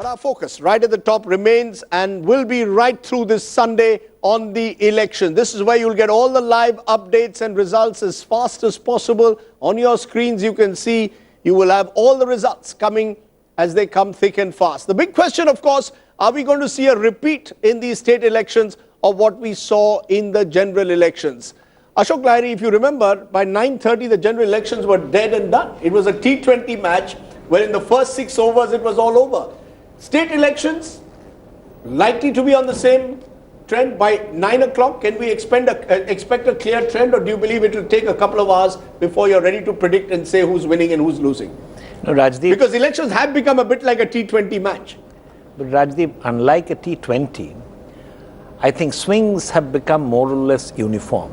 But our focus right at the top remains and will be right through this Sunday on the election. This is where you'll get all the live updates and results as fast as possible. On your screens, you can see you will have all the results coming as they come thick and fast. The big question, of course, are we going to see a repeat in these state elections of what we saw in the general elections? Ashok Lahiri, if you remember, by 9:30 the general elections were dead and done. It was a T20 match where in the first 6 overs it was all over. State elections likely to be on the same trend by 9 o'clock. Can we expect a clear trend, or do you believe it will take a couple of hours before you're ready to predict and say who's winning and who's losing? No, Rajdeep, because elections have become a bit like a T20 match. But Rajdeep, unlike a T20, I think swings have become more or less uniform.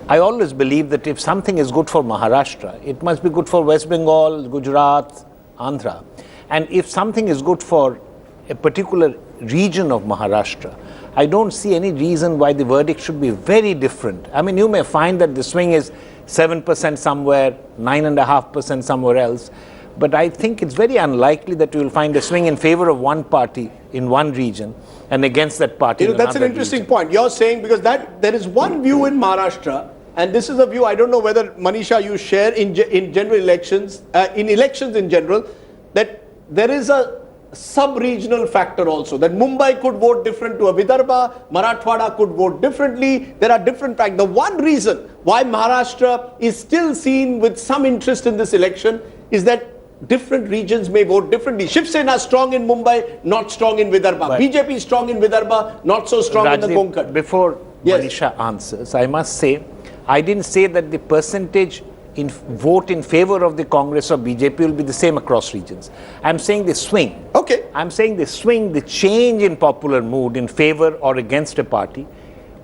I always believe that if something is good for Maharashtra, it must be good for West Bengal, Gujarat, Andhra. And if something is good for a particular region of Maharashtra, I don't see any reason why the verdict should be very different. I mean, you may find that the swing is 7% somewhere, 9.5% somewhere else. But I think it's very unlikely that you will find a swing in favor of one party in one region and against that party in another That's an interesting region. point. You're saying, because there is one view in Maharashtra, and this is a view, I don't know whether, Manisha, you share in general elections, in elections in general, that there is a sub-regional factor also, that Mumbai could vote different to a Vidarbha, Marathwada could vote differently. There are different factors. The one reason why Maharashtra is still seen with some interest in this election is that different regions may vote differently. Shiv Sena strong in Mumbai, not strong in Vidarbha. Right. BJP strong in Vidarbha, not so strong in the Konkan. Before Manisha answers, I must say, I didn't say that the percentage in vote in favor of the Congress or BJP will be the same across regions. I'm saying the swing. Okay. I'm saying the swing, the change in popular mood in favor or against a party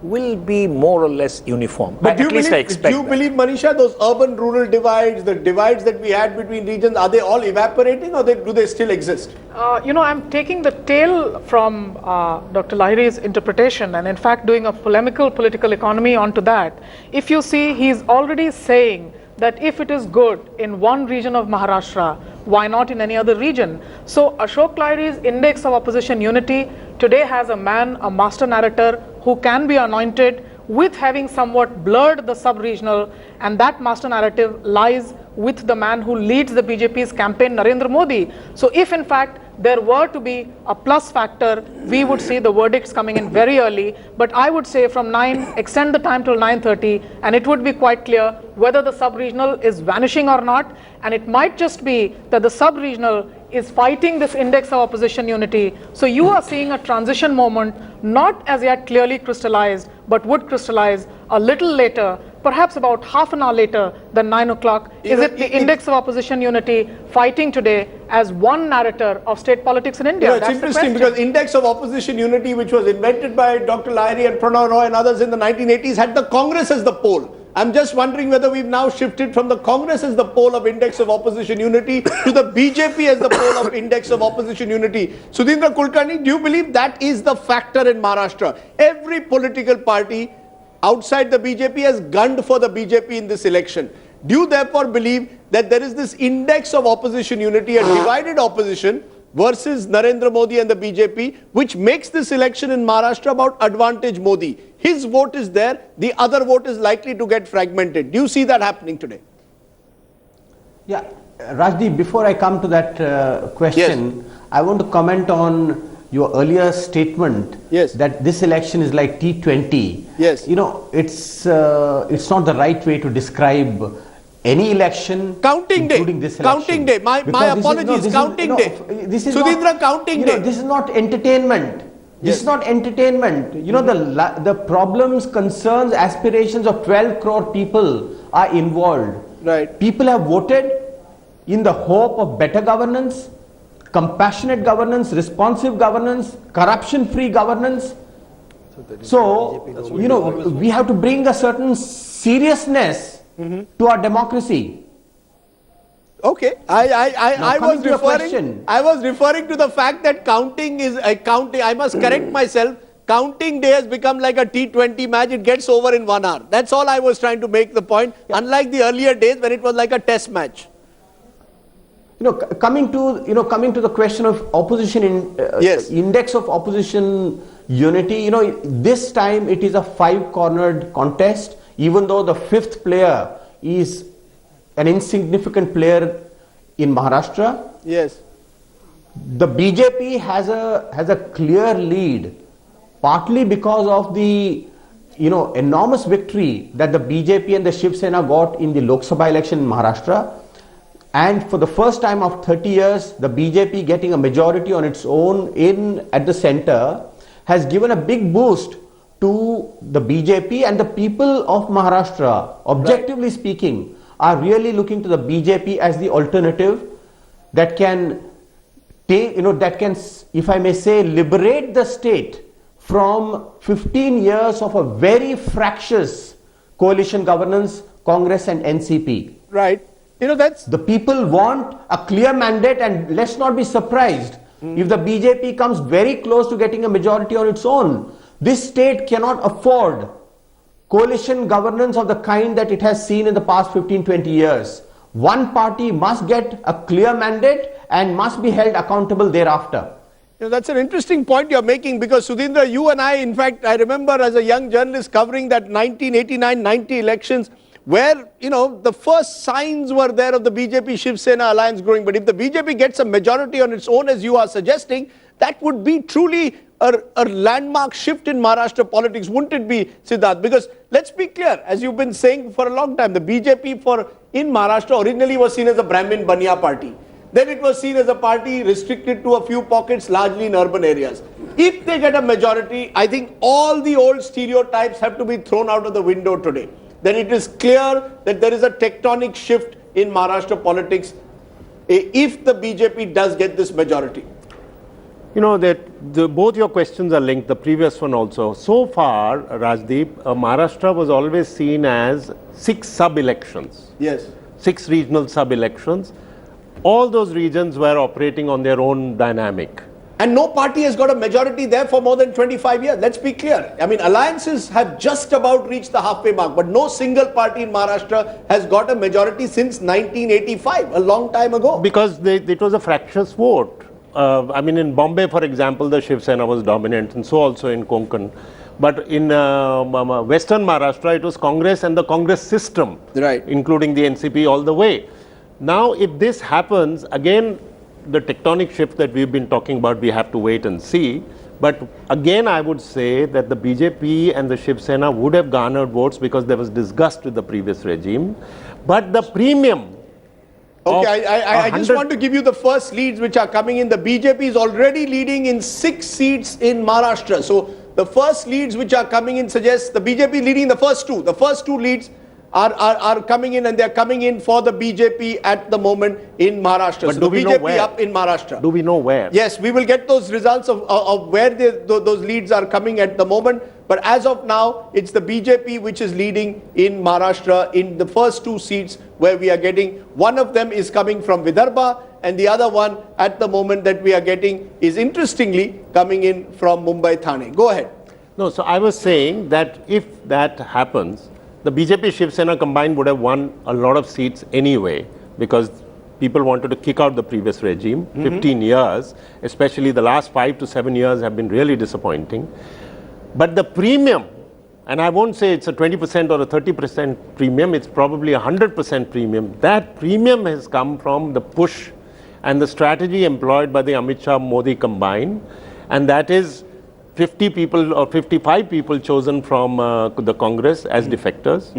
will be more or less uniform. But at least I expect do you believe, Manisha, those urban-rural divides, the divides that we had between regions, are they all evaporating, or do they still exist? I'm taking the tail from Dr. Lahiri's interpretation, and in fact doing a polemical political economy onto that. If you see, he's already saying that if it is good in one region of Maharashtra, why not in any other region? So Ashok Lahiri's index of opposition unity today has a man, a master narrator who can be anointed with having somewhat blurred the sub-regional, and that master narrative lies with the man who leads the BJP's campaign, Narendra Modi. So if in fact there were to be a plus factor, we would see the verdicts coming in very early. But I would say from 9, extend the time till 9:30, and it would be quite clear whether the sub-regional is vanishing or not. And it might just be that the sub-regional is fighting this index of opposition unity. So you are seeing a transition moment, not as yet clearly crystallized, but would crystallize a little later, perhaps about half an hour later than 9 o'clock. Is it the index of opposition unity fighting today as one narrator of state politics in India? It's interesting because index of opposition unity, which was invented by Dr. Lahiri and Pranav Roy and others in the 1980s, had the Congress as the pole. I'm just wondering whether we've now shifted from the Congress as the pole of index of opposition unity to the BJP as the pole of index of opposition unity. Sudhindra Kulkarni, do you believe that is the factor in Maharashtra? Every political party outside the BJP has gunned for the BJP in this election. Do you therefore believe that there is this index of opposition unity, a divided opposition versus Narendra Modi and the BJP, which makes this election in Maharashtra about advantage Modi? His vote is there, the other vote is likely to get fragmented. Do you see that happening today? Yeah, Rajdeep, before I come to that question, I want to comment on your earlier statement that this election is like T20. Yes. You know, it's not the right way to describe any election, counting including day. This election. Counting day. My apologies. Counting day. This is Sudhindra, counting day. This is not entertainment. This is not entertainment. You know, the problems, concerns, aspirations of 12 crore people are involved. Right. People have voted in the hope of better governance, compassionate governance, responsive governance, corruption-free governance. So, you know, we have to bring a certain seriousness to our democracy. Okay, I was referring to the fact that counting is counting. I must correct myself. Counting day has become like a T20 match. It gets over in 1 hour. That's all I was trying to make the point. Unlike the earlier days when it was like a test match. coming to the question of opposition Yes. index of opposition unity, this time it is a five-cornered contest, even though the fifth player is an insignificant player in Maharashtra. Yes. The BJP has a clear lead, partly because of the enormous victory that the BJP and the Shiv Sena got in the Lok Sabha election in Maharashtra. And for the first time of 30 years, the BJP getting a majority on its own at the center has given a big boost to the BJP, and the people of Maharashtra, objectively speaking, are really looking to the BJP as the alternative that can if I may say, liberate the state from 15 years of a very fractious coalition governance, Congress and NCP. Right. That's... The people want a clear mandate, and let's not be surprised if the BJP comes very close to getting a majority on its own. This state cannot afford coalition governance of the kind that it has seen in the past 15-20 years. One party must get a clear mandate and must be held accountable thereafter. That's an interesting point you're making, because Sudhindra, you and I, in fact, I remember as a young journalist covering that 1989-90 elections, where, the first signs were there of the BJP-Shiv Sena alliance growing. But if the BJP gets a majority on its own, as you are suggesting, that would be truly a landmark shift in Maharashtra politics, wouldn't it be, Siddharth? Because let's be clear, as you've been saying for a long time, the BJP in Maharashtra originally was seen as a Brahmin Banya party. Then it was seen as a party restricted to a few pockets, largely in urban areas. If they get a majority, I think all the old stereotypes have to be thrown out of the window today. Then it is clear that there is a tectonic shift in Maharashtra politics if the BJP does get this majority. Both your questions are linked, the previous one also. So far, Rajdeep, Maharashtra was always seen as 6 sub-elections. Yes. 6 regional sub-elections. All those regions were operating on their own dynamic. And no party has got a majority there for more than 25 years. Let's be clear. I mean, alliances have just about reached the halfway mark, but no single party in Maharashtra has got a majority since 1985, a long time ago. Because it was a fractious vote. In Bombay, for example, the Shiv Sena was dominant, and so also in Konkan. But in Western Maharashtra, it was Congress and the Congress system, right, including the NCP all the way. Now, if this happens, again, the tectonic shift that we've been talking about, we have to wait and see. But again, I would say that the BJP and the Shiv Sena would have garnered votes because there was disgust with the previous regime. But the premium... Okay, I just want to give you the first leads which are coming in. The BJP is already leading in 6 seats in Maharashtra. So the first leads which are coming in suggest the BJP leading the first 2. The first 2 leads are coming in, and they're coming in for the BJP at the moment in Maharashtra. But so do the we BJP know where? up in Maharashtra. Do we know where? Yes, we will get those results of where those leads are coming at the moment. But as of now, it's the BJP which is leading in Maharashtra in the first 2 seats where we are getting. One of them is coming from Vidarbha, and the other one at the moment that we are getting is interestingly coming in from Mumbai Thane. Go ahead. No, so I was saying that if that happens, the BJP Shiv Sena combined would have won a lot of seats anyway, because people wanted to kick out the previous regime. 15 years, especially the last 5 to 7 years, have been really disappointing. But the premium, and I won't say it's a 20% or a 30% premium, it's probably a 100% premium. That premium has come from the push and the strategy employed by the Amit Shah Modi combined, and that is 50 people or 55 people chosen from the Congress as defectors,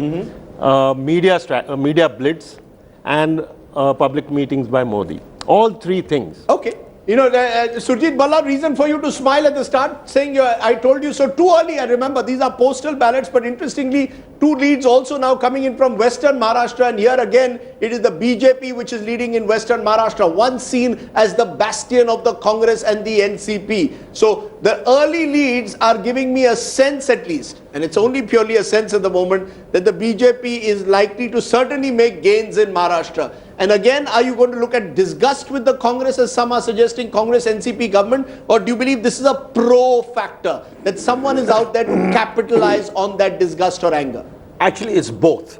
media blitz, and public meetings by Modi. All 3 things. Okay. Surjit Balla, reason for you to smile at the start, saying I told you so too early. I remember these are postal ballots, but interestingly, 2 leads also now coming in from Western Maharashtra, and here again, it is the BJP which is leading in Western Maharashtra, once seen as the bastion of the Congress and the NCP. So the early leads are giving me a sense, at least, and it's only purely a sense at the moment, that the BJP is likely to certainly make gains in Maharashtra. And again, are you going to look at disgust with the Congress, as some are suggesting, Congress NCP government, or do you believe this is a pro factor, that someone is out there to capitalize on that disgust or anger? Actually, it's both.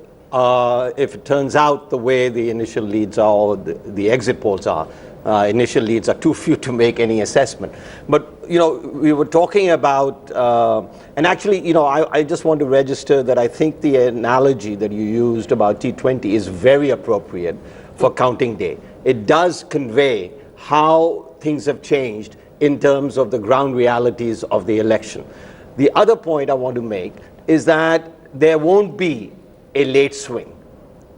if it turns out the way the initial leads are or the exit polls are. Initial leads are too few to make any assessment. But, you know, we were talking about, and actually, you know, I just want to register that I think the analogy that you used about T20 is very appropriate for counting day. It does convey how things have changed in terms of the ground realities of the election. The other point I want to make is that there won't be a late swing.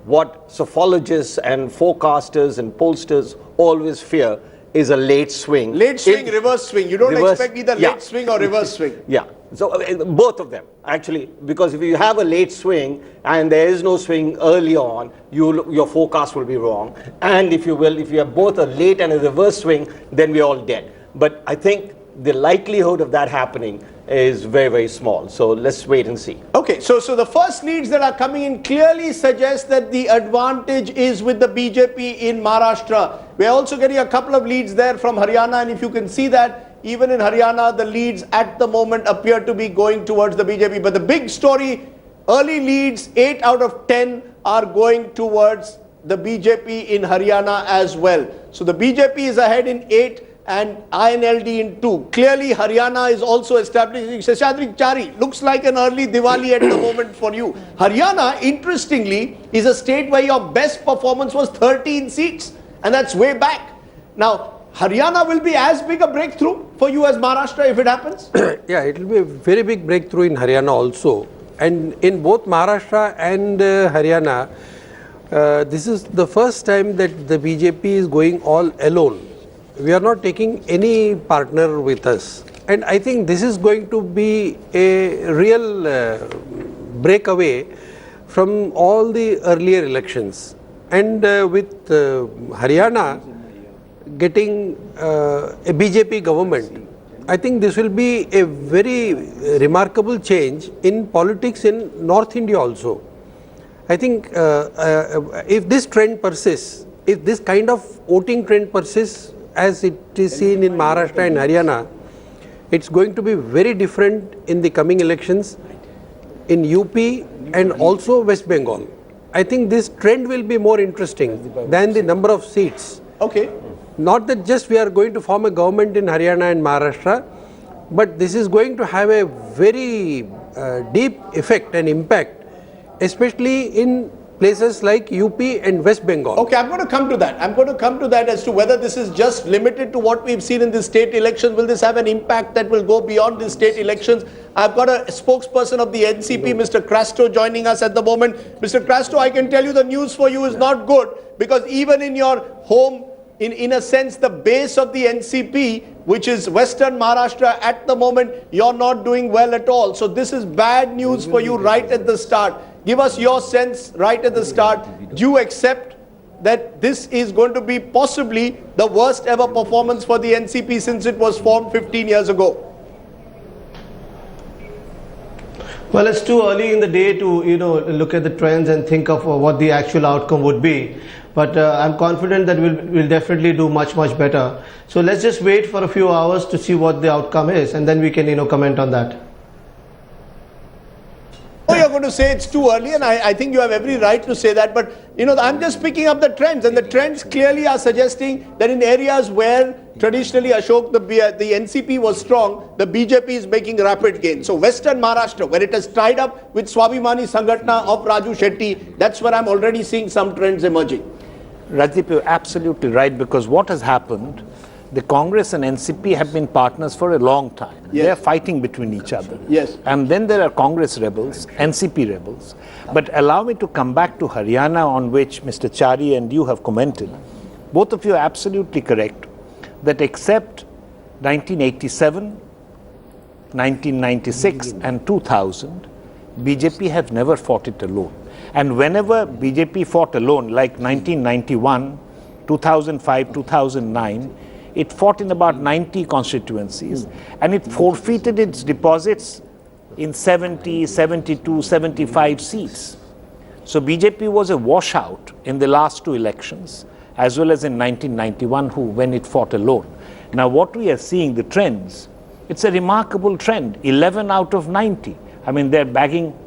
What sophologists and forecasters and pollsters always fear is a late swing. Late swing, reverse swing. You don't expect either late swing or reverse swing. Yeah. So both of them, actually, because if you have a late swing and there is no swing early on, your forecast will be wrong. And if you have both a late and a reverse swing, then we're all dead. But I think the likelihood of that happening is very, very small. So let's wait and see. Okay, so the first leads that are coming in clearly suggest that the advantage is with the BJP in Maharashtra. We're also getting a couple of leads there from Haryana, and if you can see that, even in Haryana, the leads at the moment appear to be going towards the BJP. But the big story, early leads, 8 out of 10 are going towards the BJP in Haryana as well. So the BJP is ahead in 8 and INLD in 2. Clearly, Haryana is also establishing. Seshadri Chari, looks like an early Diwali at the moment for you. Haryana, interestingly, is a state where your best performance was 13 seats, and that's way back. Now, Haryana will be as big a breakthrough for you as Maharashtra if it happens? Yeah, it will be a very big breakthrough in Haryana also. And in both Maharashtra and Haryana, this is the first time that the BJP is going all alone. We are not taking any partner with us. And I think this is going to be a real breakaway from all the earlier elections. And with Haryana getting a BJP government, I think this will be a very remarkable change in politics in North India also. I think if this trend persists, if this kind of voting trend persists as it is seen in Maharashtra and Haryana, it's going to be very different in the coming elections in UP and also West Bengal. I think this trend will be more interesting than the number of seats. Okay. Not that just we are going to form a government in Haryana and Maharashtra, but this is going to have a very deep effect and impact, especially in places like UP and West Bengal. Okay, I'm going to come to that. I'm going to come to that as to whether this is just limited to what we've seen in the state elections. Will this have an impact that will go beyond the state elections? I've got a spokesperson of the NCP, Mr. Crasto, joining us at the moment. Mr. Crasto, I can tell you the news for you is not good, because even in your home, in a sense, the base of the NCP, which is Western Maharashtra at the moment, you're not doing well at all. So this is bad news for you right at the start. Give us your sense right at the start. Do you accept that this is going to be possibly the worst ever performance for the NCP since it was formed 15 years ago? Well, it's too early in the day to, look at the trends and think of what the actual outcome would be. But I'm confident that we'll definitely do much, much better. So let's just wait for a few hours to see what the outcome is, and then we can, comment on that. Oh, you're going to say it's too early, and I think you have every right to say that. But, I'm just picking up the trends, and the trends clearly are suggesting that in areas where traditionally, Ashok, the NCP was strong, the BJP is making rapid gains. So Western Maharashtra, where it has tied up with Swabhimani Sangatna of Raju Shetty, that's where I'm already seeing some trends emerging. Rajdeep, you're absolutely right, because what has happened, the Congress and NCP have been partners for a long time. Yes. They're fighting between each other. Yes. And then there are Congress rebels, NCP rebels. But allow me to come back to Haryana, on which Mr. Chari and you have commented. Both of you are absolutely correct that except 1987, 1996 and 2000, BJP have never fought it alone. And whenever BJP fought alone, like 1991, 2005, 2009, it fought in about 90 constituencies, and it forfeited its deposits in 70, 72, 75 seats. So BJP was a washout in the last two elections, as well as in 1991, when it fought alone. Now what we are seeing, the trends, it's a remarkable trend, 11 out of 90. I mean, they're bagging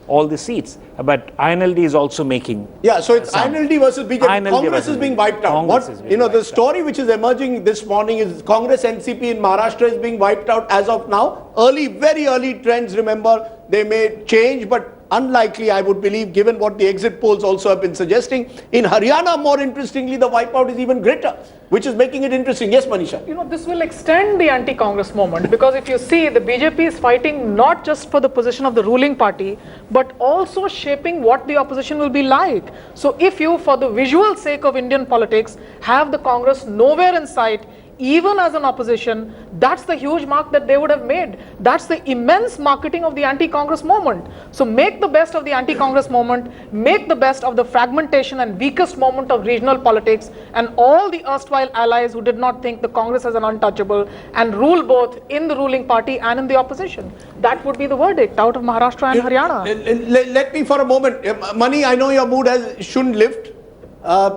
all the seats. But INLD is also making. Yeah, so it's INLD versus BJP. INLD Congress versus is being BJP. wiped out. Congress is being The wiped story which is emerging this morning is Congress NCP in Maharashtra is being wiped out as of now. Very early trends, remember, they may change, but unlikely, I would believe, given what the exit polls also have been suggesting. In Haryana, more interestingly, the wipeout is even greater, which is making it interesting. Yes, Manisha? This will extend the anti-Congress movement, because if you see, the BJP is fighting not just for the position of the ruling party, but also shaping what the opposition will be like. So if you, for the visual sake of Indian politics, have the Congress nowhere in sight, even as an opposition, that's the huge mark that they would have made. That's the immense marketing of the anti-Congress movement. So make the best of the anti-Congress movement, make the best of the fragmentation and weakest moment of regional politics, and all the erstwhile allies who did not think the Congress as an untouchable, and rule both in the ruling party and in the opposition. That would be the verdict out of Maharashtra and Haryana. Let me for a moment, Mani, I know your mood shouldn't lift.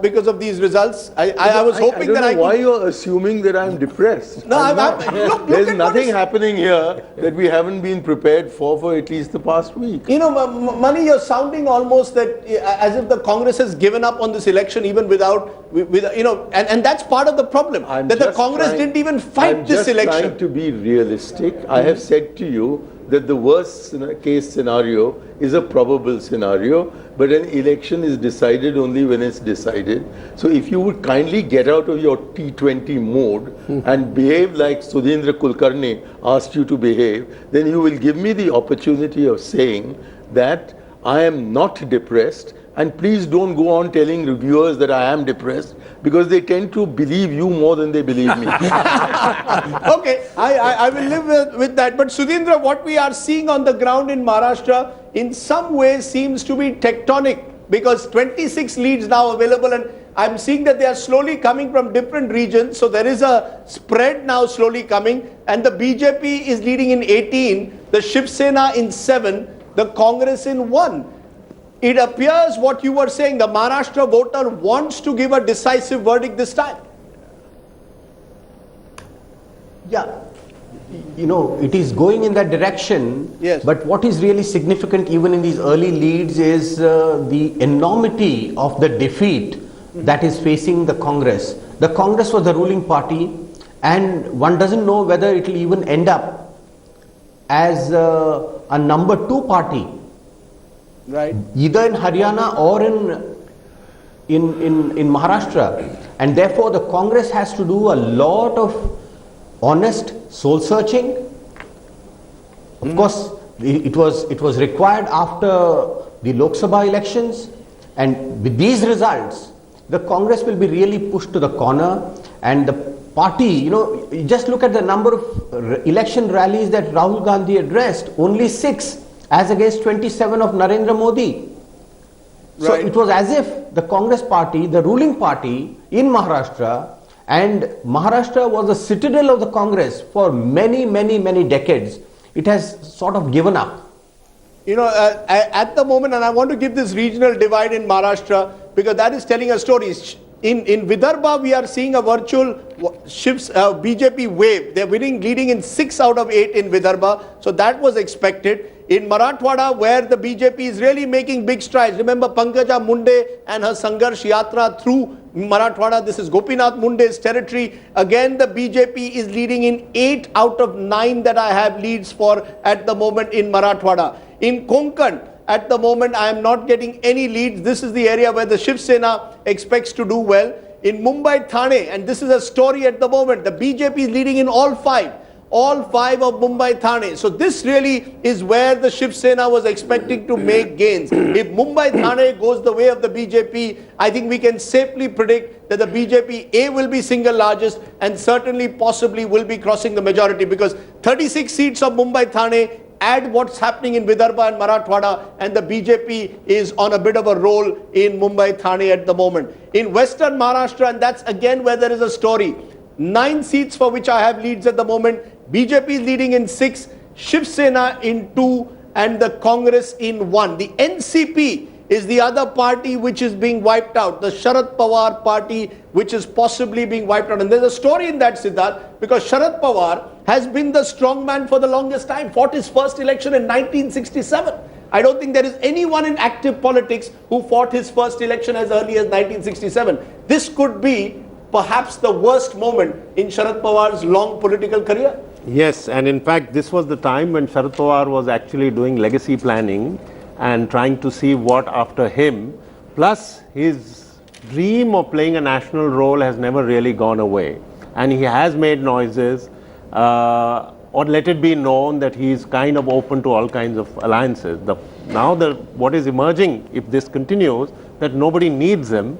Because of these results, I was hoping that I why you're assuming that I'm depressed. No, look There's at nothing happening here that we haven't been prepared for at least the past week. Mani, you're sounding almost that as if the Congress has given up on this election even without and that's part of the problem, that the Congress didn't even fight this election. I'm just trying to be realistic. I have said to you that the worst case scenario is a probable scenario, but an election is decided only when it's decided. So if you would kindly get out of your T20 mode and behave like Sudhindra Kulkarni asked you to behave, then you will give me the opportunity of saying that I am not depressed. And please don't go on telling reviewers that I am depressed, because they tend to believe you more than they believe me. Okay, I will live with that. But Sudhindra, what we are seeing on the ground in Maharashtra in some ways seems to be tectonic, because 26 leads now available, and I'm seeing that they are slowly coming from different regions. So there is a spread now slowly coming, and the BJP is leading in 18, the Shiv Sena in 7, the Congress in 1. It appears what you were saying, the Maharashtra voter wants to give a decisive verdict this time. Yeah, it is going in that direction. Yes. But what is really significant even in these early leads is the enormity of the defeat that is facing the Congress. The Congress was the ruling party, and one doesn't know whether it will even end up as a number 2 party. Right. Either in Haryana or in Maharashtra, and therefore the Congress has to do a lot of honest soul searching. Of course, it was required after the Lok Sabha elections, and with these results, the Congress will be really pushed to the corner, and the party, just look at the number of election rallies that Rahul Gandhi addressed, only 6. As against 27 of Narendra Modi. So it was as if the Congress party, the ruling party in Maharashtra, and Maharashtra was the citadel of the Congress for many, many, many decades. It has sort of given up. At the moment, and I want to give this regional divide in Maharashtra, because that is telling a story. In Vidarbha, we are seeing a virtual BJP wave. They're leading in 6 out of 8 in Vidarbha. So that was expected. In Marathwada, where the BJP is really making big strides. Remember Pankaja Munde and her Sangharsh Yatra through Marathwada. This is Gopinath Munde's territory. Again, the BJP is leading in 8 out of 9 that I have leads for at the moment in Marathwada. In Konkan, at the moment, I am not getting any leads. This is the area where the Shiv Sena expects to do well. In Mumbai, Thane, and this is a story at the moment, the BJP is leading in all 5 of Mumbai, Thane. So this really is where the Shiv Sena was expecting to make gains. If Mumbai, Thane goes the way of the BJP, I think we can safely predict that the BJP will be single largest, and certainly possibly will be crossing the majority, because 36 seats of Mumbai, Thane add what's happening in Vidarbha and Marathwada, and the BJP is on a bit of a roll in Mumbai, Thane at the moment. In Western Maharashtra, and that's again where there is a story, 9 seats for which I have leads at the moment. BJP is leading in 6, Shiv Sena in 2, and the Congress in 1. The NCP is the other party which is being wiped out, the Sharad Pawar party, which is possibly being wiped out. And there's a story in that, Siddharth, because Sharad Pawar has been the strong man for the longest time, fought his first election in 1967. I don't think there is anyone in active politics who fought his first election as early as 1967. This could be perhaps the worst moment in Sharad Pawar's long political career. Yes, and in fact, this was the time when Sharad Pawar was actually doing legacy planning and trying to see what after him. Plus, his dream of playing a national role has never really gone away. And he has made noises, or let it be known that he is kind of open to all kinds of alliances. What is emerging, if this continues, that nobody needs him,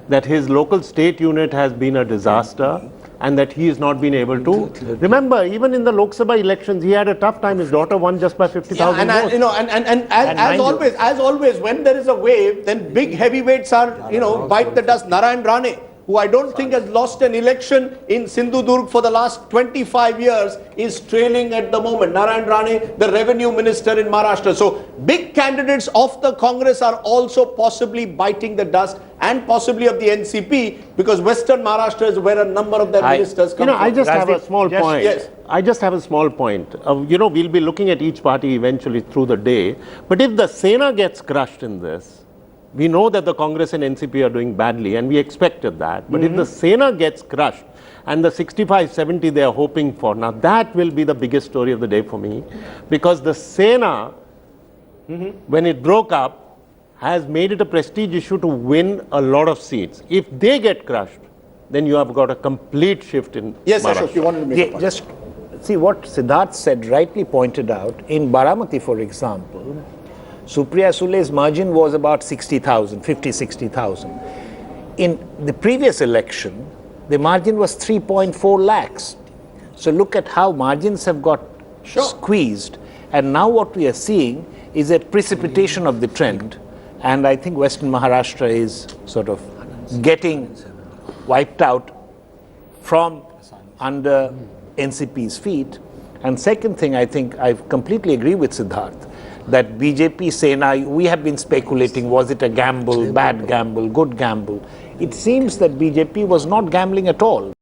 that his local state unit has been a disaster, and that he has not been able to. Remember, even in the Lok Sabha elections, he had a tough time. His daughter won just by 50,000 votes. As always, when there is a wave, then big heavyweights are, bite the dust. Narayan Rane, who I don't think has lost an election in Sindhudurg for the last 25 years, is trailing at the moment. Narayan Rane, the revenue minister in Maharashtra. So big candidates of the Congress are also possibly biting the dust, and possibly of the NCP, because Western Maharashtra is where a number of their ministers come from. I just have a small point. Yes. I just have a small point. We'll be looking at each party eventually through the day. But if the Sena gets crushed in this, we know that the Congress and NCP are doing badly, and we expected that. But if the Sena gets crushed, and the 65-70 they are hoping for, now that will be the biggest story of the day for me. Because the Sena, when it broke up, has made it a prestige issue to win a lot of seats. If they get crushed, then you have got a complete shift in Maharashtra. You wanted to make a point. Just see what Siddharth said, rightly pointed out. In Baramati, for example, Supriya Sule's margin was about 60,000, 50, 60,000. In the previous election, the margin was 3.4 lakhs. So look at how margins have got squeezed. And now what we are seeing is a precipitation of the trend. And I think Western Maharashtra is sort of getting wiped out from under NCP's feet. And second thing, I think I completely agree with Siddharth, that BJP Sena, we have been speculating, was it a gamble, bad gamble, good gamble? It seems that BJP was not gambling at all.